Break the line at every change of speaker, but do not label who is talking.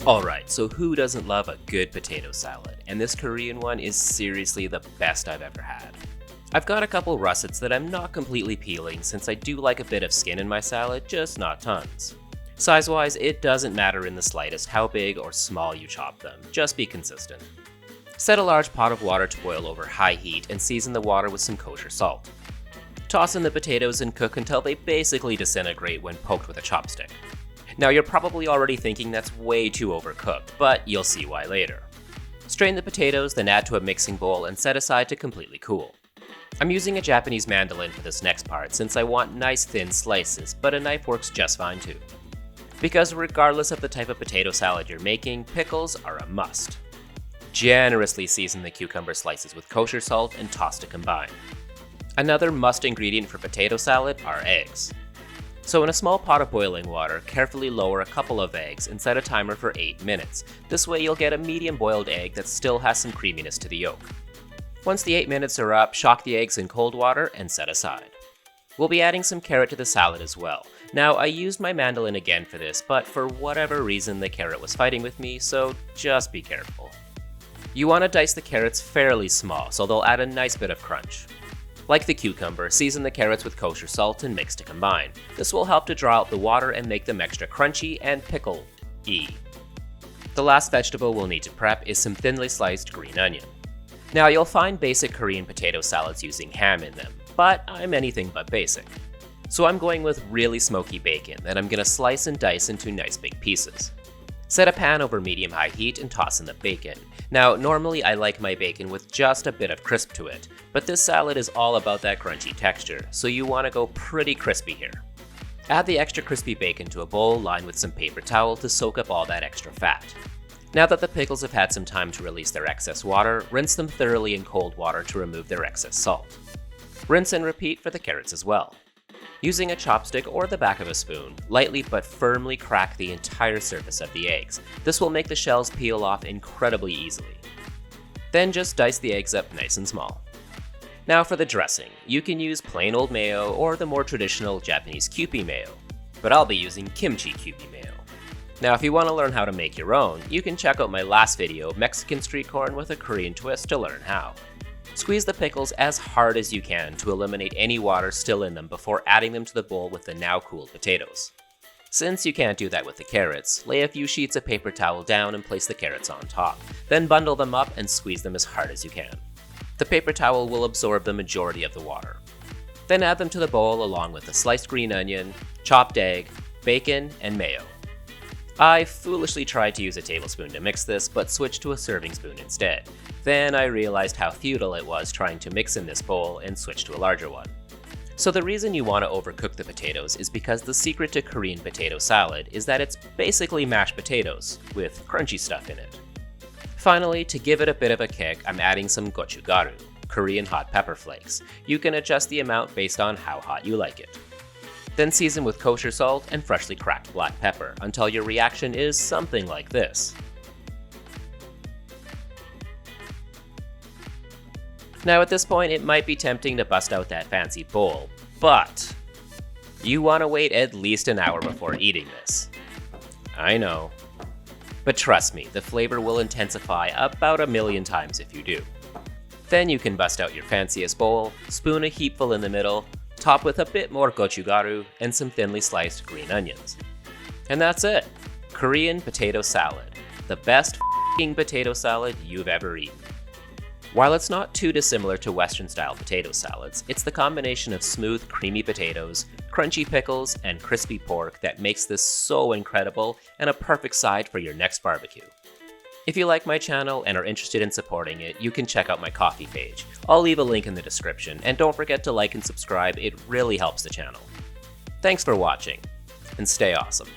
Alright, so who doesn't love a good potato salad? And this Korean one is seriously the best I've ever had. I've got a couple russets that I'm not completely peeling since I do like a bit of skin in my salad, just not tons. Size-wise, it doesn't matter in the slightest how big or small you chop them, just be consistent. Set a large pot of water to boil over high heat and season the water with some kosher salt. Toss in the potatoes and cook until they basically disintegrate when poked with a chopstick. Now you're probably already thinking that's way too overcooked, but you'll see why later. Strain the potatoes, then add to a mixing bowl and set aside to completely cool. I'm using a Japanese mandolin for this next part since I want nice thin slices, but a knife works just fine too. Because regardless of the type of potato salad you're making, pickles are a must. Generously season the cucumber slices with kosher salt and toss to combine. Another must ingredient for potato salad are eggs. So in a small pot of boiling water, carefully lower a couple of eggs and set a timer for 8 minutes. This way you'll get a medium boiled egg that still has some creaminess to the yolk. Once the 8 minutes are up, shock the eggs in cold water and set aside. We'll be adding some carrot to the salad as well. Now I used my mandolin again for this, but for whatever reason the carrot was fighting with me, so just be careful. You want to dice the carrots fairly small so they'll add a nice bit of crunch. Like the cucumber, season the carrots with kosher salt and mix to combine. This will help to draw out the water and make them extra crunchy and pickle-y. The last vegetable we'll need to prep is some thinly sliced green onion. Now you'll find basic Korean potato salads using ham in them, but I'm anything but basic. So I'm going with really smoky bacon that I'm gonna slice and dice into nice big pieces. Set a pan over medium-high heat and toss in the bacon. Now, normally I like my bacon with just a bit of crisp to it, but this salad is all about that crunchy texture, so you want to go pretty crispy here. Add the extra crispy bacon to a bowl lined with some paper towel to soak up all that extra fat. Now that the pickles have had some time to release their excess water, rinse them thoroughly in cold water to remove their excess salt. Rinse and repeat for the carrots as well. Using a chopstick or the back of a spoon, lightly but firmly crack the entire surface of the eggs. This will make the shells peel off incredibly easily. Then just dice the eggs up nice and small. Now for the dressing, you can use plain old mayo or the more traditional Japanese Kewpie mayo, but I'll be using Kimchi Kewpie mayo. Now if you want to learn how to make your own, you can check out my last video, Mexican street corn with a Korean twist, to learn how. Squeeze the pickles as hard as you can to eliminate any water still in them before adding them to the bowl with the now cooled potatoes. Since you can't do that with the carrots, lay a few sheets of paper towel down and place the carrots on top. Then bundle them up and squeeze them as hard as you can. The paper towel will absorb the majority of the water. Then add them to the bowl along with the sliced green onion, chopped egg, bacon, and mayo. I foolishly tried to use a tablespoon to mix this, but switched to a serving spoon instead. Then I realized how futile it was trying to mix in this bowl and switched to a larger one. So the reason you want to overcook the potatoes is because the secret to Korean potato salad is that it's basically mashed potatoes, with crunchy stuff in it. Finally, to give it a bit of a kick, I'm adding some gochugaru, Korean hot pepper flakes. You can adjust the amount based on how hot you like it. Then season with kosher salt and freshly cracked black pepper until your reaction is something like this. Now at this point it might be tempting to bust out that fancy bowl, but you want to wait at least an hour before eating this. I know. But trust me, the flavor will intensify about 1,000,000 times if you do. Then you can bust out your fanciest bowl, spoon a heapful in the middle, top with a bit more gochugaru and some thinly sliced green onions. And that's it! Korean potato salad. The best f***ing potato salad you've ever eaten. While it's not too dissimilar to Western-style potato salads, it's the combination of smooth, creamy potatoes, crunchy pickles, and crispy pork that makes this so incredible and a perfect side for your next barbecue. If you like my channel and are interested in supporting it, you can check out my Ko-fi page. I'll leave a link in the description, and don't forget to like and subscribe, it really helps the channel. Thanks for watching, and stay awesome.